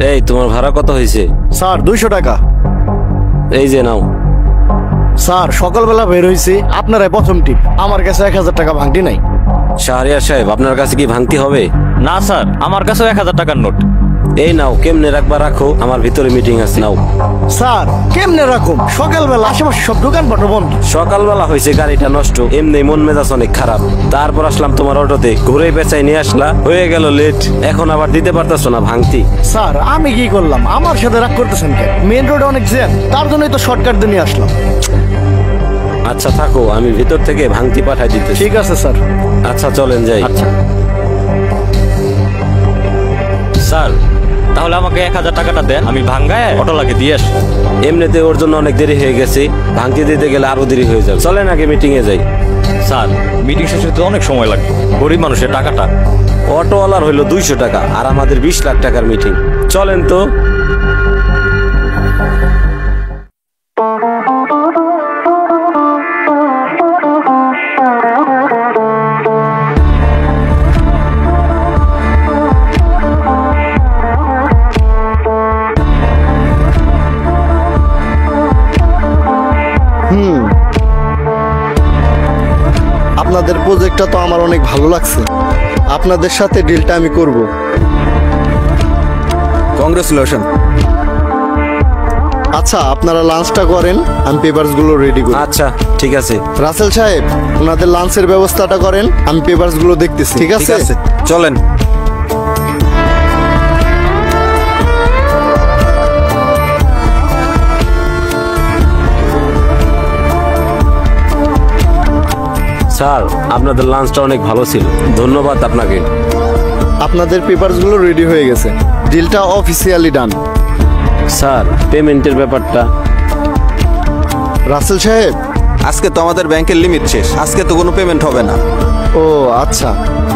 এই তোমার ভাড়া কত হয়েছে? স্যার 200 টাকা। এই যে নাও। স্যার সকালবেলা বের হয়েছি, আপনারাই প্রথম টিপ। আমার কাছে 1000 টাকা ভাঙটি নাই। শাহরিয়ার সাহেব, আপনার কাছে কি ভাঙতি হবে? না স্যার, আমার কাছেও 1000 টাকার নোট। এই নাও, কেমনে রাখবা রাখো, আমার ভিতরে মিটিং আছে। নাও। স্যার কেমনে রাখুন? সকালবেলা আশেপাশে সব দোকানপাট বন্ধ। সকালবেলা হয়েছে গাড়িটা নষ্ট, এমনি মন মেজাজ অনেক খারাপ। তারপর আসলাম তোমার অটোতে, ঘুরে পেঁচাই নিয়ে আসলা, হয়ে গেল লেট। এখন আবার দিতে পারতেছো না ভাঙতি। স্যার আমি কি করলাম? আমার সাথে রাগ করতেছেন কেন? মেন রোডে অনেক জ্যাম, তার জন্যই তো শর্টকাট দিয়ে নিয়ে আসলাম। আচ্ছা থাকো, আমি ভিতর থেকে ভাঙতি পাঠাই দিতে। ঠিক আছে স্যার। আচ্ছা চলেন যাই। আচ্ছা স্যার, তাহলে আমাকে 1000 টাকাটা দেন, আমি ভাঙ্গায় অটোলাকে দিয়ে আসি। এমনিতে ওর জন্য অনেক দেরি হয়ে গেছে, ভাঙতি দিতে গেলে আরো দেরি হয়ে যাবে। চলেন আগে মিটিং এ যাই। স্যার মিটিং শেষ হতে অনেক সময় লাগবে, গরিব মানুষের টাকাটা। অটোওয়ালার হইলো 200 টাকা, আর আমাদের 20 লাখ টাকার মিটিং। চলেন তো। আপনাদের প্রজেক্টটা তো আমার অনেক ভালো লাগছে, আপনাদের সাথে ডিলটা আমি করব। কংগ্রেচুলেশন। আচ্ছা আপনারা লাঞ্চটা করেন, আমি পেপারসগুলো রেডি করি। আচ্ছা ঠিক আছে। রাসেল সাহেব ওনাদের লাঞ্চের ব্যবস্থাটা করেন, আমি পেপারসগুলো দেখতেছি। ঠিক আছে চলেন। স্যার আপনাদের লাঞ্চটা অনেক ভালো ছিল, ধন্যবাদ আপনাকে। আপনাদের পেপারসগুলো রেডি হয়ে গেছে, ডিলটা অফিসিয়ালি ডান। স্যার পেমেন্টের ব্যাপারটা? রাসেল সাহেব আজকে তো আমাদের ব্যাংকের লিমিট শেষ, আজকে তো কোনো পেমেন্ট হবে না। ও আচ্ছা,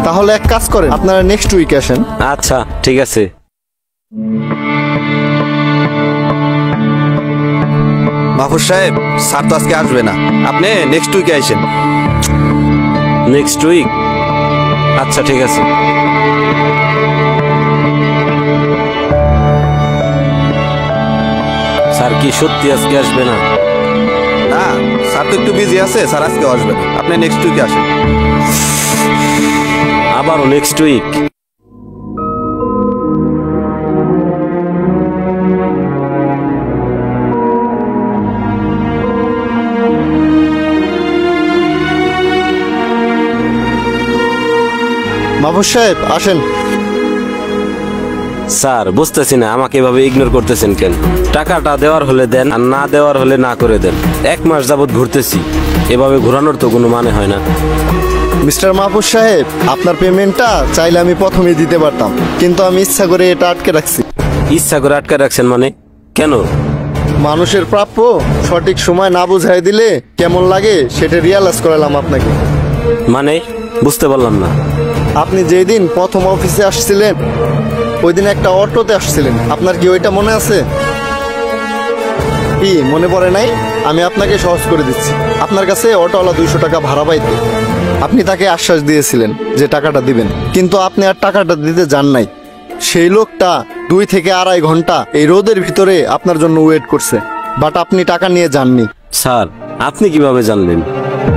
তাহলে এক কাজ করেন, আপনারা নেক্সট উইক আসেন। আচ্ছা ঠিক আছে। মাহফুজ সাহেব, স্যার তো আজকে আসবে না, আপনি নেক্সট উইকে আসেন। Next week? আচ্ছা ঠিক আছে। স্যার কি সত্যি আজকে আসবে না? না, স্যার তো একটু বিজি আছে, স্যার আজকে আসবে না, আপনি নেক্সট উইকে আসেন। আবারও নেক্সট উইক? মাহফুজ সাহেব আসেন। স্যার বুঝতেছি না, আমাকে এভাবে ইগনোর করতেছেন কেন? টাকাটা দেওয়ার হলে দেন, আর না দেওয়ার হলে না করে দেন। 1 মাস যাবত ঘুরতেছি, এভাবে ঘোরানোর তো কোনো মানে হয় না। মিস্টার মাহফুজ সাহেব, আপনার পেমেন্টটা চাইলে আমি প্রথমেই দিতে পারতাম, কিন্তু আমি ইচ্ছা করে এটা আটকে রাখছি। ইচ্ছা করে আটকে রাখছেন মানে? কেন? মানুষের প্রাপ্য সঠিক সময় না বুঝাই দিলে কেমন লাগে সেটা রিয়ালাইজ করালাম আপনাকে। মানে বুঝতে পারলাম না। আপনি যেই দিন প্রথম অফিসে আসছিলেন ওই দিন একটা অটোতে আসছিলেন, আপনার কি ওইটা মনে আছে? কি মনে পড়ে নাই? আমি আপনাকে সহজ করে দিচ্ছি। আপনার কাছে অটোওয়ালা 200 টাকা ভাড়া পাইতো, আপনি তাকে আশ্বাস দিয়েছিলেন যে টাকাটা দিবেন, কিন্তু আপনি আর টাকাটা দিতে যান নাই। সেই লোকটা 2 থেকে 2.5 ঘন্টা এই রোদের ভিতরে আপনার জন্য ওয়েট করছে, বাট আপনি টাকা নিয়ে যাননি। স্যার আপনি কিভাবে জানলেন?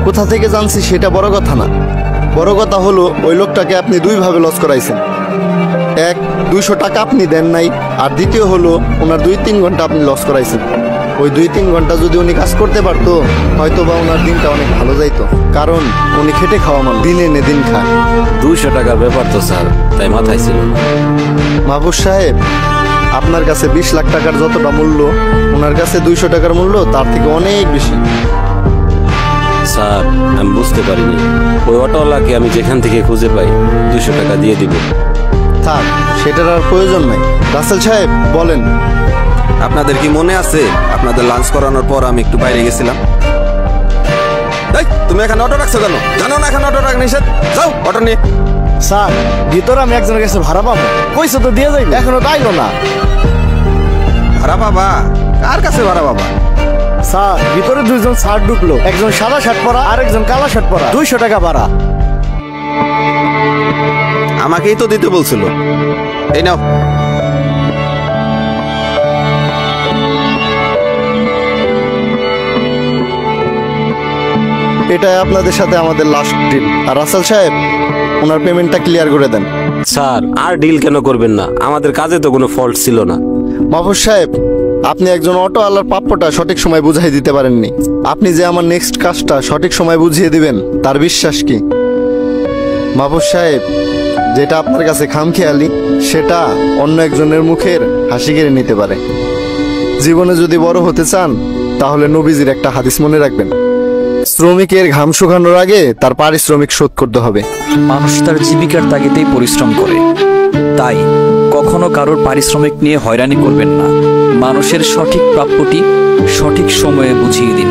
কোথা থেকে জানছি সেটা বড় কথা না, বড় কথা হলো ওই লোকটাকে আপনি 2 ভাবে লস করাইছেন। এক, 200 টাকা আপনি দেন নাই, আর দ্বিতীয় হলো ওনার 2-3 ঘন্টা আপনি লস করাইছেন। ওই 2-3 ঘন্টা যদি উনি কাজ করতে পারতো, হয়তো বা ওনার দিনটা অনেক ভালো যাইতো, কারণ উনি খেটে খাওয়া মানুষ, দিন এনে দিন খায়। 200 টাকার ব্যাপার তো স্যার, তাই মাথায় ছিল। মাহফুজ সাহেব, আপনার কাছে 20 লাখ টাকার যতটা মূল্য, ওনার কাছে 200 টাকার মূল্য তার থেকে অনেক বেশি। স্যার আমি বুঝতে পারিনি, ওই অটোওয়ালাকে আমি যেখান থেকে খুঁজে পাই 200 টাকা দিয়ে দিব। থাক, সেটার আর প্রয়োজন নাই। রাসেল সাহেব বলেন। আপনাদের কি মনে আছে আপনাদের লাঞ্চ করানোর পর আমি একটু বাইরে গেছিলাম? তুমি এখানে অটো রাখছো কেন? জানো না এখানে অটো রাখ নিষেধ? যাও অটো নিয়ে। স্যার ভিতরে আমি একজনের কাছে ভাড়া পাবো, কইছো তো দিয়ে যাইবে, এখনো তো আইলো না। ভাড়া পাবা? কার কাছে ভাড়া পাবা? স্যার ভিতরে 2 জন শার্ট ঢুকলো, একজন সাদা শার্ট পরা আর একজন কালা শার্ট পরা, 200 টাকা ভাড়া। আমাকেই তো দিতে বলছিল। এই নাও। এটাই আপনাদের সাথে আমাদের লাস্ট ডিল। আর রাসেল সাহেব, ওনার পেমেন্টটা ক্লিয়ার করে দেন। স্যার আর ডিল কেন করবেন না? আমাদের কাজে তো কোনো ফল্ট ছিল না। মাহফুজ সাহেব, আপনি একজন অটোওয়ালার প্রাপ্যটা সঠিক সময় বুঝাই দিতে পারেননি। আপনি যে আমার নেক্সট কাজটা সঠিক সময় বুঝিয়ে দিবেন তার বিশ্বাস কি? মাহফুজ সাহেব, যেটা আপনার কাছে খামখেয়ালি সেটা অন্য একজনের মুখের হাসি কেড়ে নিতে পারে। জীবনে যদি বড় হতে চান তাহলে নবীজির একটা হাদিস মনে রাখবেন, শ্রমিকের ঘাম শুকানোর আগে তার পারিশ্রমিক শোধ করতে হবে। মানুষ তার জীবিকার তাগিদেই পরিশ্রম করে, তাই কখনো কারোর পারিশ্রমিক নিয়ে হয়রানি করবেন না। মানুষের সঠিক প্রাপ্যটি সঠিক সময়ে বুঝিয়ে দিন।